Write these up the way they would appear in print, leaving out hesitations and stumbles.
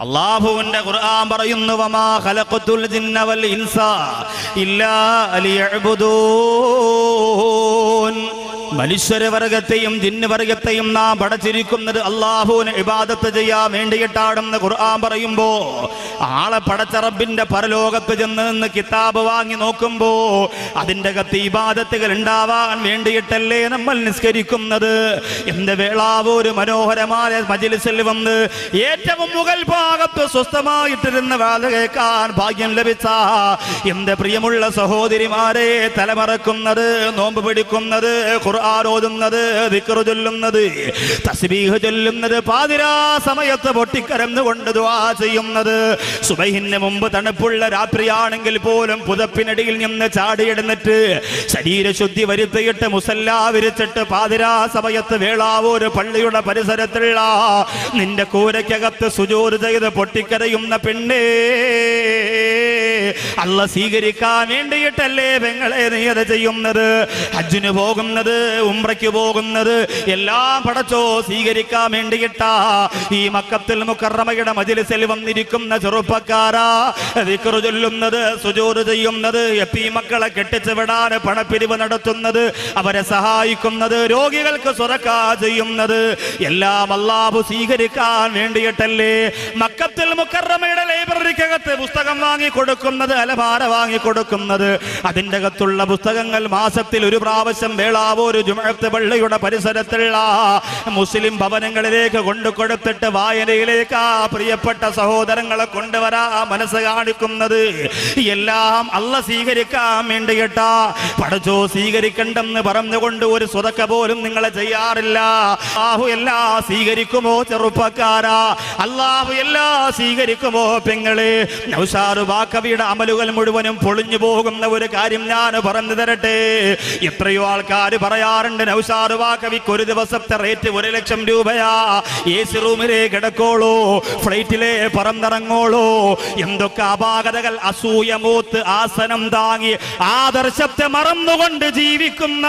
അല്ലാഹുവിന്റെ ഖുർആൻ പറയുന്നു വമാ ഖലഖതുൽ ജിന്ന വൽ ഇൻസ ഇല്ലാ ലിയഅ്ബുദൂൻ. മനുഷ്യവർഗത്തെയും ജിന്നുവർഗത്തെയും നാം പടച്ചിരിക്കുന്നത് അല്ലാഹുവിനെ ഇബാദത്ത് ചെയ്യാൻ വേണ്ടിയിട്ടാണെന്ന് ഖുർആൻ പറയുമ്പോ ആളെ പടച്ച റബ്ബിന്റെ പരലോകത്ത് ചെന്ന് നിന്ന് കിതാബ് വാങ്ങി നോക്കുമ്പോ അതിന്റെ അകത്ത് ഇബാദത്തുകൾ ഉണ്ടാവാൻ വേണ്ടിയിട്ടല്ലേ നമ്മൾ നിസ്കരിക്കുന്നത്. എന്റെ വേളാവ് ഒരു മനോഹരമായ മജ്‌ലിസിൽ വന്ന് ഏറ്റവും മുകൾ ഭാഗത്ത് സ്വസ്ഥമായിട്ടിരുന്ന വാദ കേൾക്കാൻ ഭാഗ്യം ലഭിച്ച എന്റെ പ്രിയമുള്ള സഹോദരിമാരെ, തലമറക്കുന്നത്, നോമ്പ് പിടിക്കുന്നത്, ഖുർആൻ ഓതുന്നത്, ദിക്റ് ചൊല്ലുന്നത്, തസ്ബീഹ് ചൊല്ലുന്നത്, പാതിരാ സമയത്ത് പൊട്ടിക്കരന്നുകൊണ്ട് ദുആ ചെയ്യുന്നത്, സുബഹിന് മുമ്പ് തണുപ്പുള്ള രാത്രിയാണെങ്കിൽ പോലും പുതപ്പിനടിയിൽ നിന്ന് ചാടിയെടുന്നിട്ട് ശരീരശുദ്ധി വരുത്തിയിട്ട് മുസല്ല വിരിച്ചിട്ട് പാതിരാ സമയത്ത് വേളാവൂർ പള്ളിയുടെ പരിസരത്തുള്ള നിന്റെ കൂരയ്ക്കകത്ത് സുജൂദ് ചെയ്ത് പൊട്ടിക്കരയുന്ന പെണ്ണേ, അല്ലാഹ് സ്വീകരിക്കാൻ വേണ്ടിയിട്ടല്ലേ പെങ്ങളെ നീ അത് ചെയ്യുന്നത്? ഹജ്ജിന് പോകുന്നത്, ഉംറയ്ക്ക് പോകുന്നത് എല്ലാം പടച്ചോ സ്വീകരിക്കാൻ വേണ്ടിയിട്ടാ. ഈ മക്കത്തുൽ മുകറമയുടെ മജ്‌ലിസിൽ വന്നിരിക്കുന്ന ചെറുപ്പക്കാരാ, ദിക്റ് ചൊല്ലുന്നത്, സുജൂദ് ചെയ്യുന്നത്, യതീം മക്കളെ കെട്ടിച്ചു വിടാൻ പണപ്പിരിവ് നടത്തുന്നത്, അവരെ സഹായിക്കുന്നത്, രോഗികൾക്ക് സ്വതക്കാ ചെയ്യുന്നത് എല്ലാം അല്ലാഹു സ്വീകരിക്കാൻ വേണ്ടിയിട്ടല്ലേ. മക്കത്തുൽ മുകറമയുടെ ലൈബ്രറിക്കകത്ത് പുസ്തകം വാങ്ങി കൊടുക്കുന്നത്, അലമാര വാങ്ങി കൊടുക്കുന്നത്, അതിൻ്റെ അകത്തുള്ള പുസ്തകങ്ങൾ മാസത്തിൽ ഒരു പ്രാവശ്യം വേളാവൂർ ജുമുഅത്ത് പള്ളിയുടെ പരിസരത്തുള്ള മുസ്ലിം ഭവനങ്ങളിലേക്ക് കൊണ്ടുകൊടുത്തിട്ട് വായനയിലേക്ക് ആ പ്രിയപ്പെട്ട സഹോദരങ്ങളെ കൊണ്ടുവരാ മനസ്സ് കാണിക്കുന്നത് എല്ലാം അല്ലാഹ് സ്വീകരിക്കാൻ വേണ്ടിയിട്ടാ. പടച്ചോ സ്വീകരിക്കണ്ടെന്ന് പറഞ്ഞുകൊണ്ട് ഒരു സ്വതക്ക പോലും നിങ്ങളെ ചെയ്യാറില്ല. അല്ലാഹു എല്ലാം സ്വീകരിക്കുമോ ചെറുപ്പക്കാരാ? അല്ലാഹു എല്ലാം സ്വീകരിക്കുമോ പെങ്ങളെ? നൗഷാദ് ബാക്കവിയുടെ അമലുകൾ മുഴുവനും പൊളിഞ്ഞു പോകുന്ന ഒരു കാര്യം ഞാൻ പറഞ്ഞു തരട്ടെ. എത്രയോ ആൾക്കാർ പറയാറുണ്ട് നൗഷാദ് ബാക്കവിക്ക് ഒരു ദിവസത്തെ റേറ്റ് 1 ലക്ഷം രൂപയാ, AC റൂമിലേ കിടക്കോളൂ, ഫ്ലൈറ്റിലെ പറന്നിറങ്ങോളൂ. എന്തൊക്കെ അപാകതകൾ, അസൂയ മൂത്ത് ആസനം താങ്ങി ആദർശത്തെ മറന്നുകൊണ്ട് ജീവിക്കുന്ന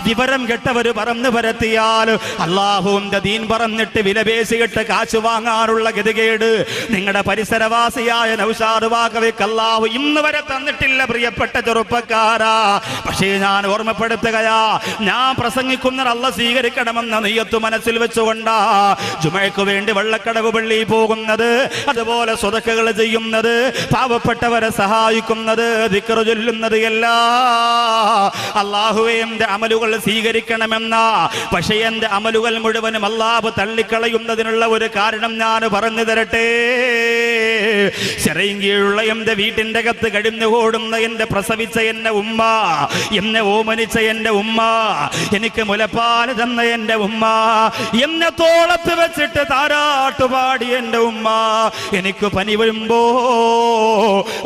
വിവരം കെട്ടവര് പറന്നു പരത്തിയാൽ അല്ലാഹുവിന്റെ ദീൻ പറഞ്ഞിട്ട് വിലപേശിയിട്ട് കാശ് വാങ്ങാനുള്ള ഗതികേട് നിങ്ങളുടെ പരിസരവാസിയായ നൗഷാദ് ബാക്കവിക്ക് അല്ലാഹു ഇന്ന് വരെ തന്നിട്ടില്ല പ്രിയപ്പെട്ട ചെറുപ്പക്കാരാ. പക്ഷേ ഞാൻ ഓർമ്മപ്പെടുത്തുകയാ, ഞാൻ പ്രസംഗിക്കുന്നത് അല്ലാഹ് സ്വീകരിക്കണമെന്ന നിയ്യത്ത് മനസ്സിൽ വെച്ചുകൊണ്ടാ ജുമഅക്ക് വേണ്ടി വെള്ളക്കടവ് പള്ളി പോകുന്നത്, അതുപോലെ സ്വതക്കകൾ ചെയ്യുന്നത്, പാവപ്പെട്ടവരെ സഹായിക്കുന്നത്, ദിക്റ് ചൊല്ലുന്നത് എല്ലാം അല്ലാഹുവേ എന്റെ അമലുകൾ സ്വീകരിക്കണമെന്ന. പക്ഷേ എന്റെ അമലുകൾ മുഴുവനും അല്ലാഹു തള്ളിക്കളയുന്നതിനുള്ള ഒരു കാരണം ഞാൻ പറഞ്ഞു തരട്ടെ. ചെറിയങ്കീഴുള്ള എന്റെ വീട്ടിന്റെ അകത്ത് കഴിഞ്ഞുകൂടുന്ന എന്റെ പ്രസവിച്ച എന്റെ ഉമ്മ, എന്നെ ഓമനിച്ച എന്റെ ഉമ്മ, എനിക്ക് മുലപ്പാൽ തന്ന എന്റെ ഉമ്മ, എന്നെ തോളത്ത് വെച്ചിട്ട് താരാട്ടുപാടി എന്റെ ഉമ്മ, എനിക്ക് പനി വരുമ്പോ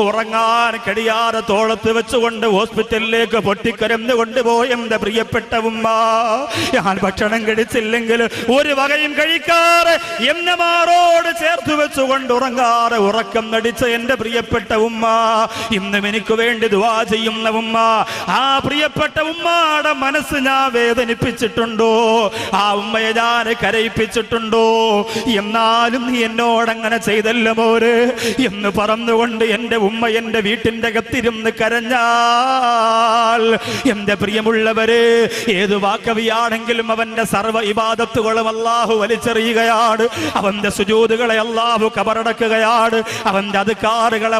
ഉറങ്ങാൻ കഴിയാതെ തോളത്ത് വെച്ചുകൊണ്ട് ഹോസ്പിറ്റലിലേക്ക് പൊട്ടിക്കരന്ന് കൊണ്ടുപോയ എന്റെ പ്രിയപ്പെട്ട ഉമ്മ, ഞാൻ ഭക്ഷണം കഴിച്ചില്ലെങ്കിൽ ഒരു വകയും കഴിക്കാറ് എന്നെ മാറോട് ചേർത്ത് വെച്ചുകൊണ്ട് ഉറങ്ങാറ് ഉറക്കം നടിച്ച എന്റെ പ്രിയപ്പെട്ട ഉമ്മ, ഇന്നും എനിക്ക് വേണ്ടി ദുആ ചെയ്യുന്ന ഉമ്മ. ആ പ്രിയപ്പെട്ട ഉമ്മയുടെ മനസ്സ് ഞാൻ വേദനിപ്പിച്ചിട്ടുണ്ടോ? ആ ഉമ്മയെ ഞാൻ കരയിപ്പിച്ചിട്ടുണ്ടോ? എന്നാലും നീ എന്നോടങ്ങനെ ചെയ്തല്ലോ മോര് എന്ന് പറഞ്ഞുകൊണ്ട് എന്റെ ഉമ്മ എന്റെ വീട്ടിന്റെ അകത്തിരുന്ന് കരഞ്ഞാൽ, എന്റെ പ്രിയമുള്ളവര്, ഏത് വാക്കവിയാണെങ്കിലും അവന്റെ സർവ്വ ഇബാദത്തുകളും അല്ലാഹു വലിച്ചെറിയുകയാണ്. അവന്റെ സുജൂദുകളെ അല്ലാഹു കബറടക്കുകയാണ്. അവന്റെ അദ്കാറുകളെ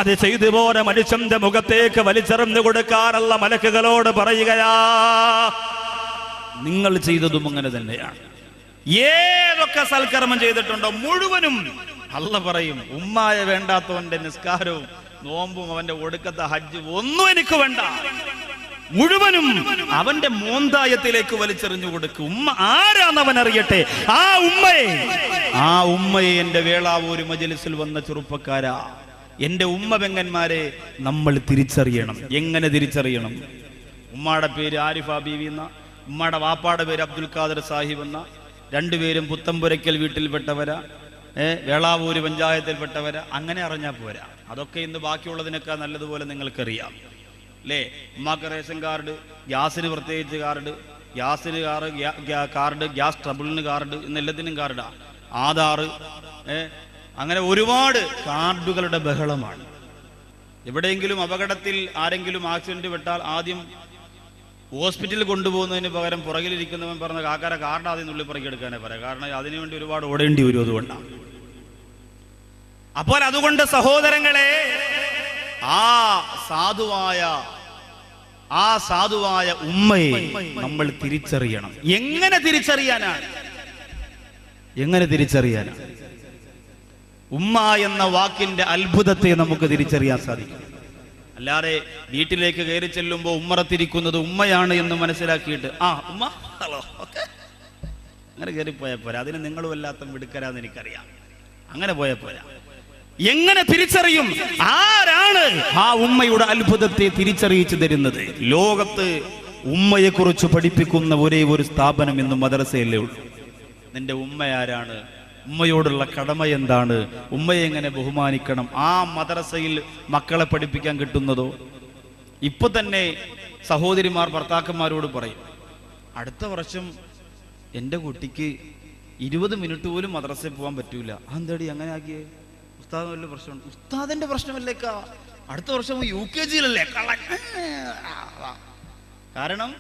അത് ചെയ്തു പോലെ മനുഷ്യന്റെ മുഖത്തേക്ക് വലിച്ചെറിഞ്ഞു കൊടുക്കാനുള്ള മലക്കുകളോട് പറയുകയാ, നിങ്ങൾ ചെയ്തതും അങ്ങനെ തന്നെയാണ്. ഏതൊക്കെ സൽക്കർമ്മം ചെയ്തിട്ടുണ്ടോ മുഴുവനും അല്ലാഹ് പറയും, ഉമ്മായ വേണ്ടാത്തവന്റെ നിസ്കാരവും നോമ്പും അവന്റെ ഒടുക്കത്തെ ഹജ്ജ് ഒന്നും എനിക്ക് വേണ്ട, മുഴുവനും അവന്റെ മോന്തായത്തിലേക്ക് വലിച്ചെറിഞ്ഞു കൊടുക്കും. ഉമ്മ ആരാന്ന് അവൻ അറിയട്ടെ. ആ ഉമ്മയെ എന്റെ വേളാവൂർ മജ്‌ലിസിൽ വന്ന ചെറുപ്പക്കാരാ, എന്റെ ഉമ്മ പെങ്ങന്മാരെ നമ്മൾ തിരിച്ചറിയണം. എങ്ങനെ തിരിച്ചറിയണം? ഉമ്മയുടെ പേര് ആരിഫ ബീവി എന്ന, ഉമ്മയുടെ വാപ്പാടെ പേര് അബ്ദുൽ ഖാദർ സാഹിബ് എന്ന, രണ്ടുപേരും പുത്തമ്പുരയ്ക്കൽ വീട്ടിൽപ്പെട്ടവരാ, വേളാവൂര് പഞ്ചായത്തിൽപ്പെട്ടവരാ. അങ്ങനെ അറിഞ്ഞാൽ പോരാ, അതൊക്കെ ഇന്ന് ബാക്കിയുള്ളതിനേക്കാൾ നല്ലതുപോലെ നിങ്ങൾക്കറിയാം അല്ലേ. ഉമ്മാക്ക് റേഷൻ കാർഡ്, ഗ്യാസിന് പ്രത്യേകിച്ച് കാർഡ്, ഗ്യാസിന് കാർഡ്, ഗ്യാസ് ട്രബിളിന് കാർഡ്, എന്നെല്ലാത്തിനും കാർഡാ, ആധാർ, അങ്ങനെ ഒരുപാട് കാർഡുകളുടെ ബഹളമാണ്. എവിടെയെങ്കിലും അപകടത്തിൽ ആരെങ്കിലും ആക്സിഡന്റ് പെട്ടാൽ ആദ്യം ഹോസ്പിറ്റലിൽ കൊണ്ടുപോകുന്നതിന് പകരം പുറകിലിരിക്കുന്നവൻ പറഞ്ഞ കാക്കാരെ കാർഡ് ആദ്യം നുള്ളി പുറകിയെടുക്കാനേ പറയാം. കാരണം അതിനുവേണ്ടി ഒരുപാട് ഓടേണ്ടി വരും. അതുകൊണ്ടാണ്. അപ്പോൾ അതുകൊണ്ട് സഹോദരങ്ങളെ, ആ സാധുവായ ഉമ്മയെ നമ്മൾ തിരിച്ചറിയണം. എങ്ങനെ തിരിച്ചറിയാനാണ്? ഉമ്മ എന്ന വാക്കിന്റെ അത്ഭുതത്തെ നമുക്ക് തിരിച്ചറിയാൻ സാധിക്കും. അല്ലാതെ വീട്ടിലേക്ക് കയറി ചെല്ലുമ്പോൾ ഉമ്മറത്തിരിക്കുന്നത് ഉമ്മയാണ് എന്ന് മനസ്സിലാക്കിയിട്ട് ഉമ്മ ഹലോ ഓക്കെ അങ്ങനെ കയറിപ്പോയാൽ പോരാ. അതിന് നിങ്ങളും വല്ലാത്ത മിടുക്കരാന്ന് എനിക്കറിയാം. അങ്ങനെ പോയാൽ പോരാ. എങ്ങനെ തിരിച്ചറിയും? ആരാണ് ആ ഉമ്മയുടെ അത്ഭുതത്തെ തിരിച്ചറിയിച്ചു തരുന്നത്? ലോകത്ത് ഉമ്മയെ കുറിച്ച് പഠിപ്പിക്കുന്ന ഒരേ ഒരു സ്ഥാപനം ഇന്ന് മദ്രസയല്ലേ ഉള്ളൂ. നിന്റെ ഉമ്മ ആരാണ്? ഉമ്മയോടുള്ള കടമ എന്താണ്? ഉമ്മയെ എങ്ങനെ ബഹുമാനിക്കണം? ആ മദ്രസയിൽ മക്കളെ പഠിപ്പിക്കാൻ കിട്ടുന്നതോ? ഇപ്പൊ തന്നെ സഹോദരിമാർ ഭർത്താക്കന്മാരോട് പറയും, അടുത്ത വർഷം എൻ്റെ കുട്ടിക്ക് 20 മിനിറ്റ് പോലും മദ്രസയിൽ പോകാൻ പറ്റൂല. അതെന്താടി അങ്ങനെ ആക്കിയേ? ഉസ്താദ് വല്ല പ്രശ്നമുണ്ട്? ഉസ്താദിന്റെ പ്രശ്നമല്ലേക്കാ, അടുത്ത വർഷം UKG-യിലല്ലേ. കാരണം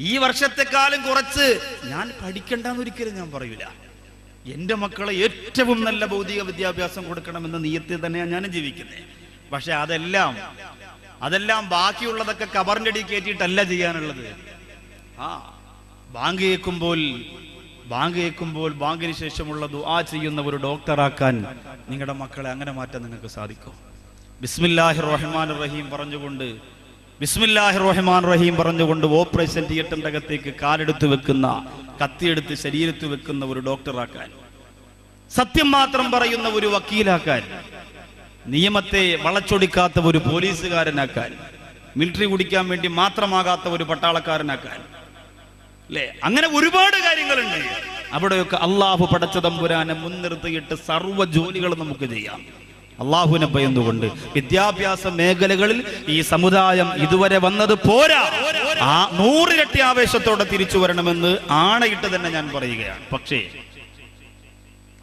ഈ വർഷത്തെക്കാലം കുറച്ച് ഞാൻ പഠിക്കണ്ടെന്ന് ഒരിക്കലും ഞാൻ പറയൂല. എൻ്റെ മക്കളെ ഏറ്റവും നല്ല ഭൗതിക വിദ്യാഭ്യാസം കൊടുക്കണമെന്ന നിയത്തിൽ തന്നെയാണ് ഞാനും ജീവിക്കുന്നത്. പക്ഷെ അതെല്ലാം ബാക്കിയുള്ളതൊക്കെ കബറിന്റെ അടി കയറ്റിയിട്ടല്ല ചെയ്യാനുള്ളത്. ബാങ്ക് കേൾക്കുമ്പോൾ ബാങ്കിന് ശേഷമുള്ള ദുആ ചെയ്യുന്ന ഒരു ഡോക്ടറാക്കാൻ നിങ്ങളുടെ മക്കളെ അങ്ങനെ മാറ്റാൻ നിങ്ങൾക്ക് സാധിക്കും. ബിസ്മില്ലാഹിർ റഹ്മാനിർ റഹീം പറഞ്ഞുകൊണ്ട് ഓപ്പറേഷൻ തിയേറ്ററിന്റെ അകത്തേക്ക് കാലെടുത്ത് വെക്കുന്ന, കത്തിയെടുത്ത് ശരീരത്ത് വെക്കുന്ന ഒരു ഡോക്ടറാക്കാൻ, സത്യം മാത്രം പറയുന്ന ഒരു വക്കീലാക്കാൻ, നിയമത്തെ വളച്ചൊടിക്കാത്ത ഒരു പോലീസുകാരനാക്കാൻ, മിലിറ്ററി കുടിക്കാൻ വേണ്ടി മാത്രമാകാത്ത ഒരു പട്ടാളക്കാരനാക്കാൻ, അല്ലേ? അങ്ങനെ ഒരുപാട് കാര്യങ്ങളുണ്ട്. അവിടെയൊക്കെ അള്ളാഹു പടച്ച തമ്പുരാനെ മുൻനിർത്തിയിട്ട് സർവ്വ ജോലികൾ നമുക്ക് ചെയ്യാം. അള്ളാഹുവിനെ ഭയന്നുകൊണ്ട് വിദ്യാഭ്യാസ മേഖലകളിൽ ഈ സമുദായം ഇതുവരെ വന്നത് പോരാ. 100 ഇരട്ടി ആവേശത്തോടെ തിരിച്ചു വരണമെന്ന് ആണയിട്ട് തന്നെ ഞാൻ പറയുകയാണ്. പക്ഷേ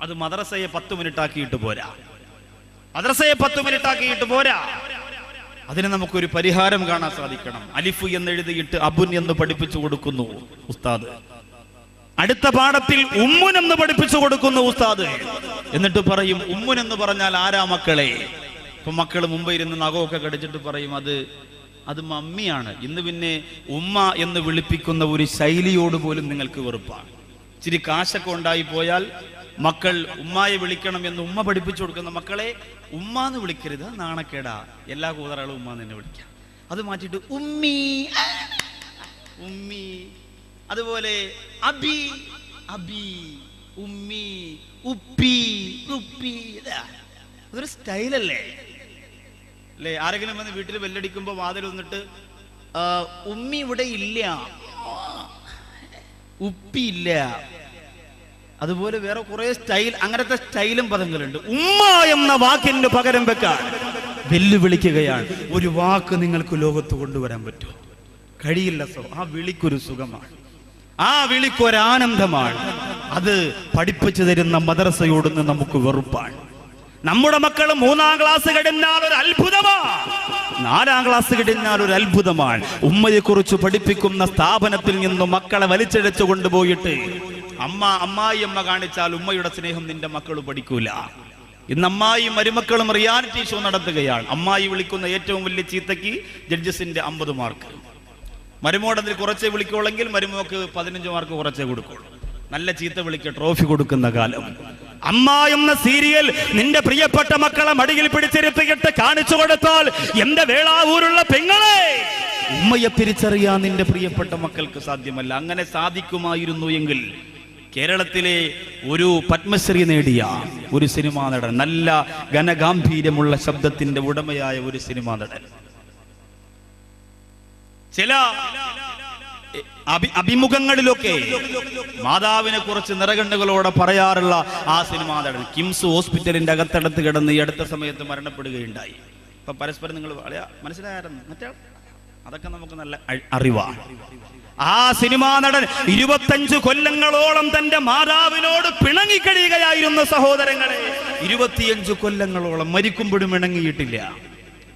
അത് മദ്രസയെ 10 മിനിറ്റ് ആക്കിയിട്ട് പോരാ. അതിന് നമുക്കൊരു പരിഹാരം കാണാൻ സാധിക്കണം. അലിഫ് എന്ന് എഴുതിയിട്ട് അബുൻ എന്ന് പഠിപ്പിച്ചു കൊടുക്കുന്നു ഉസ്താദ്. അടുത്ത പാഠത്തിൽ ഉമ്മുൻ എന്ന് പഠിപ്പിച്ചു കൊടുക്കുന്നു ഉസ്താദ്. എന്നിട്ട് പറയും, ഉമ്മുൻ എന്ന് പറഞ്ഞാൽ ആരാ മക്കളെ? ഇപ്പൊ മക്കൾ മുമ്പ് ഇരുന്ന് നഖമൊക്കെ കടിച്ചിട്ട് പറയും അത് മമ്മിയാണ്. ഇന്ന് പിന്നെ ഉമ്മ എന്ന് വിളിപ്പിക്കുന്ന ഒരു ശൈലിയോട് പോലും നിങ്ങൾക്ക് വെറുപ്പാണ്. ഇച്ചിരി കാശൊക്കെ ഉണ്ടായി പോയാൽ മക്കൾ ഉമ്മായെ വിളിക്കണം എന്ന് ഉമ്മ പഠിപ്പിച്ചു കൊടുക്കുന്ന മക്കളെ ഉമ്മാന്ന് വിളിക്കരുത്, നാണക്കേടാ. എല്ലാ കൂതറകളും ഉമ്മാന്ന് തന്നെ വിളിക്കാം. അത് മാറ്റിയിട്ട് ഉമ്മി, അതുപോലെ അബി, ഉമ്മി, ഉപ്പി. അതൊരു സ്റ്റൈലല്ലേ? ആരെങ്കിലും വന്ന് വീട്ടിൽ ബെല്ലടിക്കുമ്പോ വാതിൽ വന്നിട്ട് ഉമ്മി ഇവിടെ ഇല്ല, ഉപ്പി ഇല്ല, അതുപോലെ വേറെ കുറെ സ്റ്റൈൽ, അങ്ങനത്തെ സ്റ്റൈലും പദങ്ങളുണ്ട്. ഉമ്മ എന്ന വാക്കിന് പകരം വെക്കാൻ വെല്ലുവിളിക്കുകയാണ്. ഒരു വാക്ക് നിങ്ങൾക്ക് ലോകത്ത് കൊണ്ടുവരാൻ പറ്റുമോ? കഴിയില്ല. ആ വിളിക്കൊരു സുഖമാണ്, ആ വിളിക്കൊരാനന്ദമാണ്. അത് പഠിപ്പിച്ചു തരുന്ന മദ്രസയോട് നമുക്ക് വെറുപ്പാണ്. നമ്മുടെ മക്കൾ 3-ാം ക്ലാസ് കഴിഞ്ഞാൽ ഒരു അത്ഭുതമാണ്, 4-ാം ക്ലാസ് കഴിഞ്ഞാൽ ഒരു അത്ഭുതമാണ്. ഉമ്മയെ കുറിച്ച് പഠിപ്പിക്കുന്ന സ്ഥാപനത്തിൽ നിന്ന് മക്കളെ വലിച്ചഴച്ചു കൊണ്ടുപോയിട്ട് അമ്മായി അമ്മ കാണിച്ചാൽ ഉമ്മയുടെ സ്നേഹം നിന്റെ മക്കൾ പഠിക്കൂല. ഇന്ന് അമ്മായിയും മരുമക്കളും റിയാലിറ്റി ഷോ നടത്തുകയാണ്. അമ്മായി വിളിക്കുന്ന ഏറ്റവും വലിയ ചീത്തയ്ക്ക് ജഡ്ജസിന്റെ 50 മാർക്ക്, മരുമോടതിൽ കുറച്ചേ വിളിക്കുള്ളെങ്കിൽ മരുമോക്ക് 15 മാർക്ക് കുറച്ചേ കൊടുക്കുള്ളൂ. നല്ല ചീത്ത വിളിക്ക് ട്രോഫി കൊടുക്കുന്ന കാലം. അമ്മ എന്ന സീരിയൽ നിന്റെ പ്രിയപ്പെട്ട മക്കളെ മടിയിൽ പിടിച്ചിരുത്തിയിട്ട് കാണിച്ചു കൊടുത്താൽ എന്റെ വേളാവൂരുള്ള പെങ്ങളെ, ഉമ്മയെ തിരിച്ചറിയാൻ നിന്റെ പ്രിയപ്പെട്ട മക്കൾക്ക് സാധ്യമല്ല. അങ്ങനെ സാധിക്കുമായിരുന്നു എങ്കിൽ കേരളത്തിലെ ഒരു പത്മശ്രീ നേടിയ ഒരു സിനിമാ നടൻ, നല്ല ഘനഗാംഭീര്യമുള്ള ശബ്ദത്തിന്റെ ഉടമയായ ഒരു സിനിമാ നടൻ, ചില അഭിമുഖങ്ങളിലൊക്കെ മാതാവിനെ കുറിച്ച് നിറകണ്ണുകളോടെ പറയാറുള്ള ആ സിനിമാ നടൻ കിംസ് ഹോസ്പിറ്റലിന്റെ അകത്തടത്ത് കിടന്ന് ഈ അടുത്ത സമയത്ത് മരണപ്പെടുകയുണ്ടായി. ഇപ്പൊ പരസ്പരം നിങ്ങൾ മനസ്സിലായിരുന്നു മറ്റേ, അതൊക്കെ നമുക്ക് നല്ല അറിവാണ്. ആ സിനിമാ നടൻ 25 കൊല്ലങ്ങളോളം തന്റെ മാതാവിനോട് പിണങ്ങിക്കഴിയുകയായിരുന്നു സഹോദരങ്ങളെ. 25 കൊല്ലങ്ങളോളം മരിക്കുമ്പോഴും ഇണങ്ങിയിട്ടില്ല.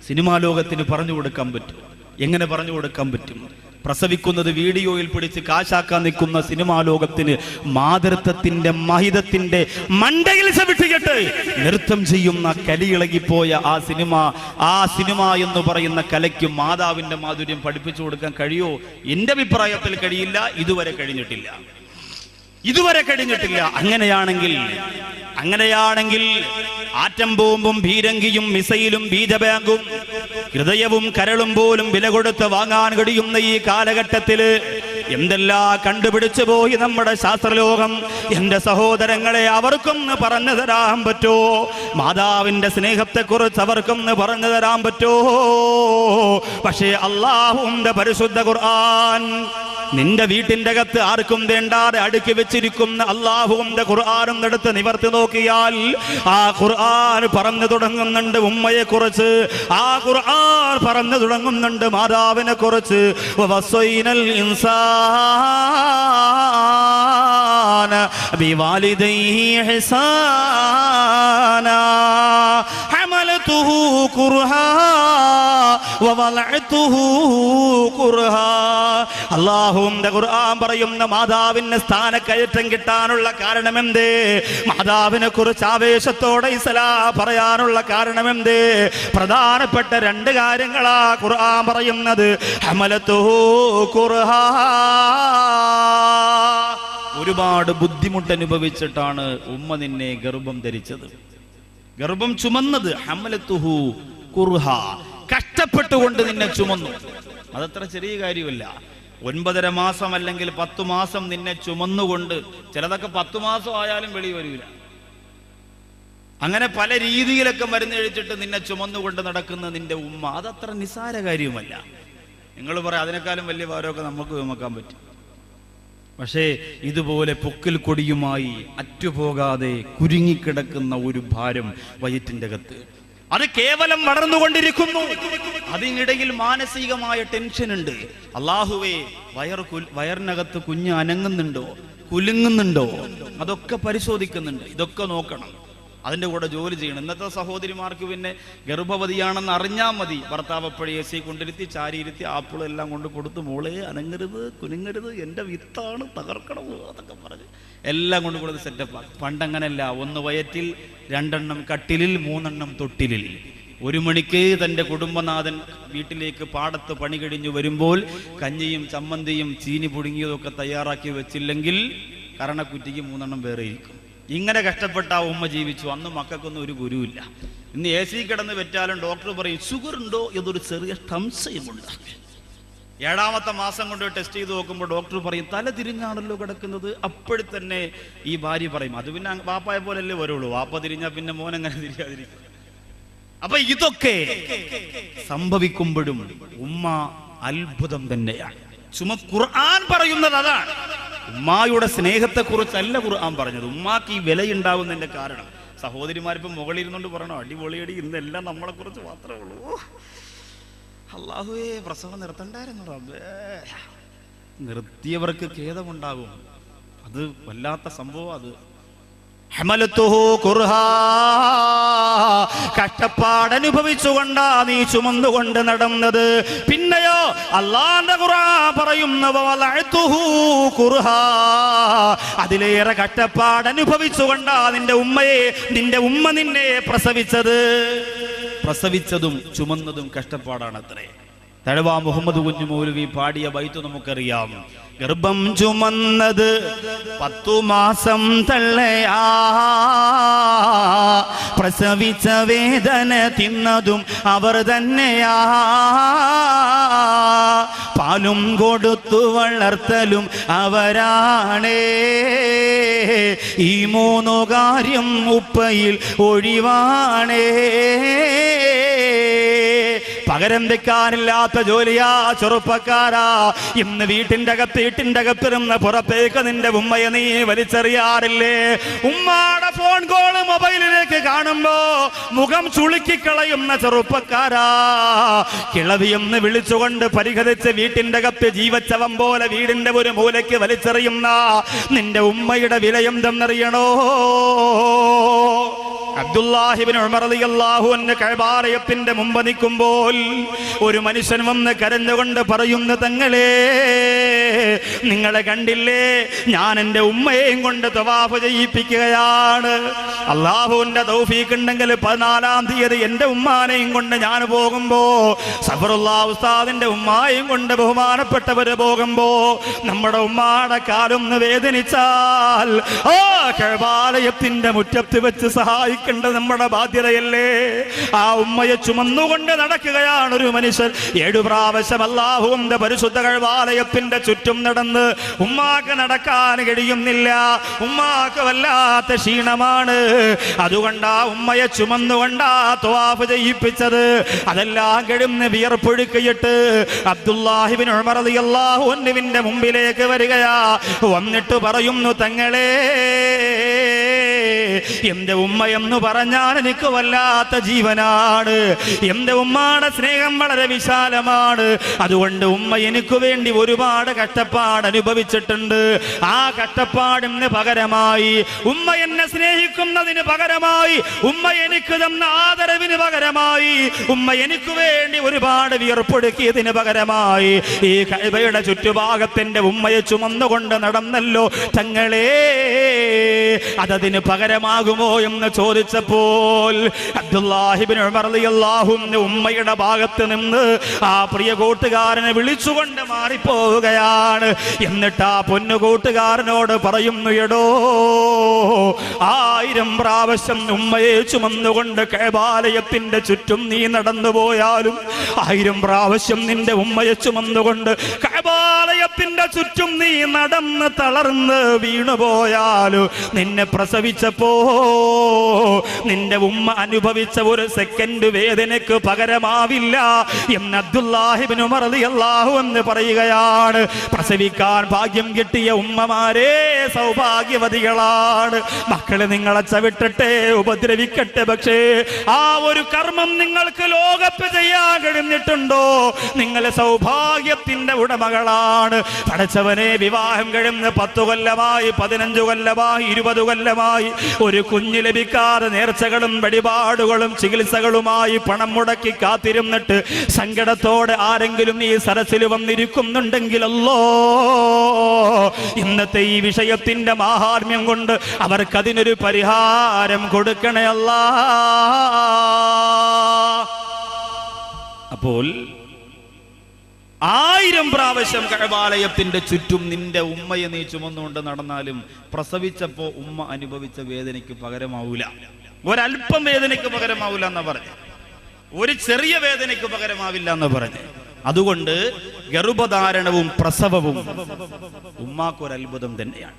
സിനിമാ ലോകത്തിന് പറഞ്ഞു കൊടുക്കാൻ പറ്റും. എങ്ങനെ പറഞ്ഞു കൊടുക്കാൻ പറ്റും? പ്രസവിക്കുന്നത് വീഡിയോയിൽ പിടിച്ച് കാശാക്കാൻ നിൽക്കുന്ന സിനിമാ ലോകത്തിന് മാതൃത്വത്തിന്റെ മഹിതത്തിന്റെ മണ്ടയിൽ ചവിട്ടിയിട്ട് നൃത്തം ചെയ്യുന്ന കലിയിളകിപ്പോയ ആ സിനിമ എന്ന് പറയുന്ന കലയ്ക്ക് മാതാവിന്റെ മാധുര്യം പഠിപ്പിച്ചു കൊടുക്കാൻ കഴിയോ? എന്റെ അഭിപ്രായത്തിൽ കഴിയില്ല. ഇതുവരെ കഴിഞ്ഞിട്ടില്ല. അങ്ങനെയാണെങ്കിൽ ആറ്റം ബോംബും ഭീരങ്കിയും മിസൈലും ബീജബാങ്കും ഹൃദയവും കരളും പോലും വില കൊടുത്ത് വാങ്ങാൻ കഴിയുന്ന ഈ കാലഘട്ടത്തില് എന്തെല്ലാം കണ്ടുപിടിച്ചു പോയി നമ്മുടെ ശാസ്ത്രലോകം. എന്റെ സഹോദരങ്ങളെ, അവർക്കൊന്ന് പറഞ്ഞു തരാൻ പറ്റോ? മാതാവിന്റെ സ്നേഹത്തെക്കുറിച്ച് അവർക്കൊന്ന് പറഞ്ഞു തരാൻ പറ്റോ? പക്ഷേ അല്ലാഹുവിന്റെ പരിശുദ്ധ ഖുർആൻ നിന്റെ വീട്ടിന്റെ അകത്ത് ആർക്കും വേണ്ടാതെ അടുക്കി വെച്ചിരിക്കുന്ന അല്ലാഹുവിന്റെ ഖുർആനും എടുത്ത് നിവർത്തി നോക്കിയാൽ ആ ഖുർആൻ പറഞ്ഞു തുടങ്ങുന്നുണ്ട് ഉമ്മയെ കുറിച്ച്. ആ ഖുർആൻ പറഞ്ഞു തുടങ്ങുന്നുണ്ട് മാതാവിനെ കുറിച്ച്. വവസ്വൈനൽ ഇൻസാന ബിവാലിദൈഹി ഇഹ്സാനാ ഹമലതുഹു കുർഹാ വവലഅതുഹു കുർഹാ. അല്ലാഹുവിന്റെ ഖുർആൻ പറയുന്ന മാതാവിന് സ്ഥാനക്കയറ്റം കിട്ടാനുള്ള കാരണമെന്തേ? മാതാവിനെ കുറിച്ച് ആവേശത്തോടെ ഇസ്ലാം പറയാനുള്ള കാരണമെന്തേ? പ്രധാനപ്പെട്ട 2 കാര്യങ്ങളാ ഖുർആൻ പറയുന്നത്. ഹമലതുഹു കുർഹാ, ഒരുപാട് ബുദ്ധിമുട്ട് അനുഭവിച്ചിട്ടാണ് ഉമ്മ നിന്നെ ഗർഭം ധരിച്ചത്, ഗർഭം ചുമന്നത്. ഹമലതുഹു കുർഹാ, കഷ്ടപ്പെട്ടുകൊണ്ട് നിന്നെ ചുമന്നു. അതത്ര ചെറിയ കാര്യമല്ല. 9.5 മാസം അല്ലെങ്കിൽ 10 മാസം നിന്നെ ചുമന്നുകൊണ്ട്, ചിലതൊക്കെ 10 മാസം ആയാലും വെളി വരില്ല. അങ്ങനെ പല രീതിയിലൊക്കെ മരുന്ന് കഴിച്ചിട്ട് നിന്നെ ചുമന്നുകൊണ്ട് നടക്കുന്ന നിന്റെ ഉമ്മ, അതത്ര നിസ്സാര കാര്യവുമല്ല. നിങ്ങൾ പറയാം അതിനേക്കാളും വലിയ ഭാരമൊക്കെ നമുക്ക് ചുമക്കാൻ പറ്റും. പക്ഷേ ഇതുപോലെ പൊക്കിൽ കൊടിയുമായി അറ്റുപോകാതെ കുരുങ്ങിക്കിടക്കുന്ന ഒരു ഭാരം വയറ്റിന്റെ അകത്ത്, അത് കേവലം വളർന്നുകൊണ്ടിരിക്കുന്നു. അതിനിടയിൽ മാനസികമായ ടെൻഷൻ ഉണ്ട്. അല്ലാഹുവേ, വയറിനകത്ത് കുഞ്ഞ് അനങ്ങുന്നുണ്ടോ, കുലുങ്ങുന്നുണ്ടോ, അതൊക്കെ പരിശോധിക്കുന്നുണ്ട്. ഇതൊക്കെ നോക്കണം. അതിൻ്റെ കൂടെ ജോലി ചെയ്യണം. ഇന്നത്തെ സഹോദരിമാർക്ക് പിന്നെ ഗർഭവതിയാണെന്ന് അറിഞ്ഞാൽ മതി, ഭർത്താവ് എപ്പോഴും AC കൊണ്ടിരുത്തി ചാരിയിരുത്തി ആപ്പിളും എല്ലാം കൊണ്ട് കൊടുത്ത്, മോളെ അനങ്ങരുത്, കുലുങ്ങരുത്, എൻ്റെ വിത്താണ്, തകർക്കണം അതൊക്കെ പറഞ്ഞ് എല്ലാം കൊണ്ട് കൊടുത്ത് സെറ്റപ്പാണ്. പണ്ടങ്ങനല്ല. 1 വയറ്റിൽ, 2 എണ്ണം കട്ടിലിൽ, 3 എണ്ണം തൊട്ടിലിൽ. 1 മണിക്ക് തൻ്റെ കുടുംബനാഥൻ വീട്ടിലേക്ക് പാടത്ത് പണി കഴിഞ്ഞു വരുമ്പോൾ കഞ്ഞിയും ചമ്മന്തിയും ചീനി പുഴുങ്ങിയതൊക്കെ തയ്യാറാക്കി വെച്ചില്ലെങ്കിൽ കരണക്കുറ്റിക്ക് 3 എണ്ണം വേറെ ഇരിക്കും. ഇങ്ങനെ കഷ്ടപ്പെട്ട ആ ഉമ്മ ജീവിച്ചു. അന്ന് മക്കൾക്കൊന്നും ഒരു ഗുരുവില്ല. ഇന്ന് AC കിടന്ന് വെച്ചാലും ഡോക്ടർ പറയും ഷുഗർ ഉണ്ടോ എന്നൊരു ചെറിയ സംശയമുണ്ട്. 7ാമത്തെ മാസം കൊണ്ട് ടെസ്റ്റ് ചെയ്ത് നോക്കുമ്പോൾ ഡോക്ടർ പറയും തല തിരിഞ്ഞാണല്ലോ കിടക്കുന്നത്. അപ്പോഴത്തന്നെ ഈ ഭാര്യ പറയും അത് പിന്നെ വാപ്പായ പോലല്ലേ വരുള്ളൂ, വാപ്പ തിരിഞ്ഞാൽ പിന്നെ മോൻ എങ്ങനെ തിരിയാതിരിക്കും. അപ്പൊ ഇതൊക്കെ സംഭവിക്കുമ്പോഴും ഉമ്മ അത്ഭുതം തന്നെയാണ്. ഖുർആൻ പറയുന്നത് അതാണ്. ഉമ്മായുടെ സ്നേഹത്തെക്കുറിച്ചല്ല ഖുർആൻ പറഞ്ഞത്. ഉമ്മാക്ക് ഈ വിലയുണ്ടാവുന്നതിന്റെ കാരണം സഹോദരിമാരിപ്പം മുകളിലിരുന്നുകൊണ്ട് പറയണോ അടിപൊളിയടി, ഇന്നെല്ലാം നമ്മളെ കുറിച്ച് മാത്രമേ ഉള്ളൂ. അല്ലാഹുവേ, പ്രസവം നിർത്തണ്ടായിരുന്നു റബ്ബേ. നിർത്തിയവർക്ക് ഖേദമുണ്ടാകും. അത് വല്ലാത്ത സംഭവം. അത് ഹമലത്തുഹു കുർഹാ, കഷ്ടപ്പാടനുഭവിച്ചുകൊണ്ടാ നീ ചുമന്നുകൊണ്ട് നടന്നത്. പിന്നെയോ അല്ലാഹുവിന്റെ ഖുർആൻ പറയുന്ന വലഅതുഹു കുർഹാ, അതിലേറെ കഷ്ടപ്പാടനുഭവിച്ചുകൊണ്ടാ നിന്റെ ഉമ്മ നിന്നെ പ്രസവിച്ചതും ചുമന്നതും കഷ്ടപ്പാടാണത്രേ. തഴവ മുഹമ്മദ് കുഞ്ഞു മൗലവി പാടിയ ബൈത്ത് നമുക്കറിയാം. ഗർഭം ചുമന്നത് 10 മാസം തള്ളയാ, പ്രസവിച്ച വേദന തിന്നതും അവർ തന്നെയാ, പാലും കൊടുത്തു വളർത്തലും അവരാണേ, ഈ 3 കാര്യം ഉപ്പയിൽ ഒഴിവാണേ. പകരം വെക്കാനില്ലാത്ത ജോലിയാ ചെറുപ്പക്കാരാ. ഇന്ന് വീട്ടിന്റെ അകത്തിരുന്ന് പുറത്തേക്ക് നിന്റെ ഉമ്മയെ നീ വലിച്ചെറിയാറില്ലേ? ഉമ്മാടെ ഫോൺ കോള് മൊബൈലിലേക്ക് കാണുമ്പോ മുഖം ചുളുക്കിക്കളയുന്ന ചെറുപ്പക്കാരാ, കിളവിയെന്ന് വിളിച്ചുകൊണ്ട് പരിഹരിച്ച് വീട്ടിന്റെ അകത്ത് ജീവച്ചവം പോലെ വീടിന്റെ ഒരു മൂലയ്ക്ക് വലിച്ചെറിയുന്ന നിന്റെ ഉമ്മയുടെ വിലയെന്തെന്നറിയണോ? അബ്ദുല്ലാഹിബ്നു ഉമർ റളിയല്ലാഹു അൻഹു കഅബാലയത്തിന്റെ മുമ്പ് നിൽക്കുമ്പോൾ ഒരു മനുഷ്യൻ വന്ന് കരഞ്ഞുകൊണ്ട് പറയുന്നു, തങ്ങളെ നിങ്ങളെ കണ്ടില്ലേ, ഞാൻ എൻ്റെ ഉമ്മയെയും കൊണ്ട് തവാഫ് ചെയ്യിപ്പിക്കുകയാണ്. അള്ളാഹുവിന്റെ തൗഫീഖ് ഉണ്ടെങ്കിൽ 14-ാം തീയതി എൻ്റെ ഉമ്മാനെയും കൊണ്ട് ഞാൻ പോകുമ്പോ, സഫറുല്ലാഹ് ഉസ്താദിന്റെ ഉമ്മായെയും കൊണ്ട് ബഹുമാനപ്പെട്ടവര് പോകുമ്പോ നമ്മുടെ ഉമ്മാടെ കാലൊന്ന് വേദനിച്ചാൽ ആ കഅബാലയത്തിന്റെ മുറ്റത്ത് വെച്ച് സഹായിക്കേണ്ടത് നമ്മുടെ ബാധ്യതയല്ലേ? ആ ഉമ്മയെ ചുമന്നുകൊണ്ട് നടക്കുകയാണ് ഒരു മനുഷ്യൻ. 7 പ്രാവശ്യം അല്ലാഹുവിന്റെ പരിശുദ്ധ കഅബാലയത്തിന്റെ ചുറ്റും നടന്ന് ഉമ്മാക്ക് നടക്കാൻ കഴിയുന്നില്ല. ഉമ്മാക്ക് വല്ലാത്ത ക്ഷീണമാണ്. അതുകൊണ്ട് ആ ഉമ്മയെ ചുമന്നുകൊണ്ടാ തവാഫ് ചെയ്യിപ്പിച്ചത്. അതെല്ലാം കഴിയുന്ന വിയർപ്പൊഴുക്കിയിട്ട് അബ്ദുല്ലാഹിബ്നു ഉമർ റളിയല്ലാഹു അൻഹുവിന്റെ മുമ്പിലേക്ക് വരികയാ. വന്നിട്ട് പറയുന്നു, തങ്ങളെ എന്റെ ഉമ്മ എന്ന് പറഞ്ഞാൽ എനിക്ക് വല്ലാത്ത ജീവനാണ്. എന്റെ ഉമ്മയുടെ സ്നേഹം വളരെ വിശാലമാണ്. അതുകൊണ്ട് ഉമ്മ എനിക്ക് വേണ്ടി ഒരുപാട് കഷ്ടപ്പാട് അനുഭവിച്ചിട്ടുണ്ട്. ആ കഷ്ടപ്പാടിന് പകരമായി, ഉമ്മ എന്നെ സ്നേഹിക്കുന്നതിന് പകരമായി, ഉമ്മ എനിക്ക് തന്ന ആദരവിന് പകരമായി, ഉമ്മ എനിക്ക് വേണ്ടി ഒരുപാട് വിയർപ്പൊടുക്കിയതിന് പകരമായി ഈ കഅബയുടെ ചുറ്റുഭാഗത്തിന്റെ ഉമ്മയെ ചുമന്നുകൊണ്ട് നടന്നല്ലോ തങ്ങളെ, അതതിന് പകരമാകുമോ എന്ന് ചോദിച്ചപ്പോൾ അബ്ദുല്ലാഹിബ്നു ഉമർ റളിയല്ലാഹു അൻഹു ഉമ്മയുടെ ഭാഗത്ത് നിന്ന് ആ പ്രിയ കൂട്ടുകാരനെ വിളിച്ചുകൊണ്ട് മാറിപ്പോവുകയാണ്. എന്നിട്ട് ആ പൊന്നു കൂട്ടുകാരനോട് പറയുന്നു, എടോ 1000 പ്രാവശ്യം ഉമ്മയെ ചുമന്നുകൊണ്ട് കഅബാലയത്തിന്റെ ചുറ്റും നീ നടന്നുപോയാലും, 1000 പ്രാവശ്യം നിന്റെ ഉമ്മയെ ചുമന്നുകൊണ്ട് കഅബാലയത്തിന്റെ ചുറ്റും നീ നടന്ന് തളർന്ന് വീണുപോയാലും, നിന്നെ പ്രസവിച്ചപ്പോ നിന്റെ ഉമ്മ അനുഭവിച്ച ഒരു സെക്കൻഡ് വേദനയ്ക്ക് പകരമാവില്ല എന്ന് അബ്ദുല്ലാഹിബ്നു ഉമർ റളിയല്ലാഹു അൻഹു പറയുകയാണ്. പ്രസവിക്കാൻ ഭാഗ്യം കിട്ടിയ ഉമ്മമാരെ സൗഭാഗ്യവതികളാണ്. മക്കളെ നിങ്ങളെ ചവിട്ടട്ടെ, ഉപദ്രവിക്കട്ടെ, പക്ഷേ ആ ഒരു കർമ്മം നിങ്ങൾക്ക് ലോകത്ത് ചെയ്യാൻ കഴിഞ്ഞിട്ടുണ്ടോ? നിങ്ങൾ സൗഭാഗ്യത്തിന്റെ ഉടമകളാണ്. പടച്ചവനെ, വിവാഹം കഴിഞ്ഞ് 10 കൊല്ലമായി, 15 കൊല്ലമായി, 20 കൊല്ലമായി ഒരു കുഞ്ഞ് ലഭിക്കാതെ നേർച്ചകളും വഴിപാടുകളും ചികിത്സകളുമായി പണം മുടക്കി കാത്തിരുന്നിട്ട് സങ്കടത്തോടെ ആരെങ്കിലും ഈ സരസിൽ വന്നിരിക്കുന്നുണ്ടെങ്കിലല്ലോ, ഇന്നത്തെ ഈ വിഷയത്തിന്റെ മാഹാത്മ്യം കൊണ്ട് അവർക്കതിനൊരു പരിഹാരം കൊടുക്കണേ അല്ലാ. അപ്പോൾ 1000 പ്രാവശ്യം കഅബാലയത്തിന്റെ ചുറ്റും നിന്റെ ഉമ്മയെ നീ ചുമന്നുകൊണ്ട് നടന്നാലും പ്രസവിച്ചപ്പോ ഉമ്മ അനുഭവിച്ച വേദനയ്ക്ക് പകരമാവൂല. ഒരല്പം വേദനയ്ക്ക് പകരമാവൂല എന്ന് പറഞ്ഞു, ഒരു ചെറിയ വേദനയ്ക്ക് പകരമാവില്ല എന്ന് പറഞ്ഞു. അതുകൊണ്ട് ഗർഭധാരണവും പ്രസവവും ഉമ്മാക്കൊരത്ഭുതം തന്നെയാണ്.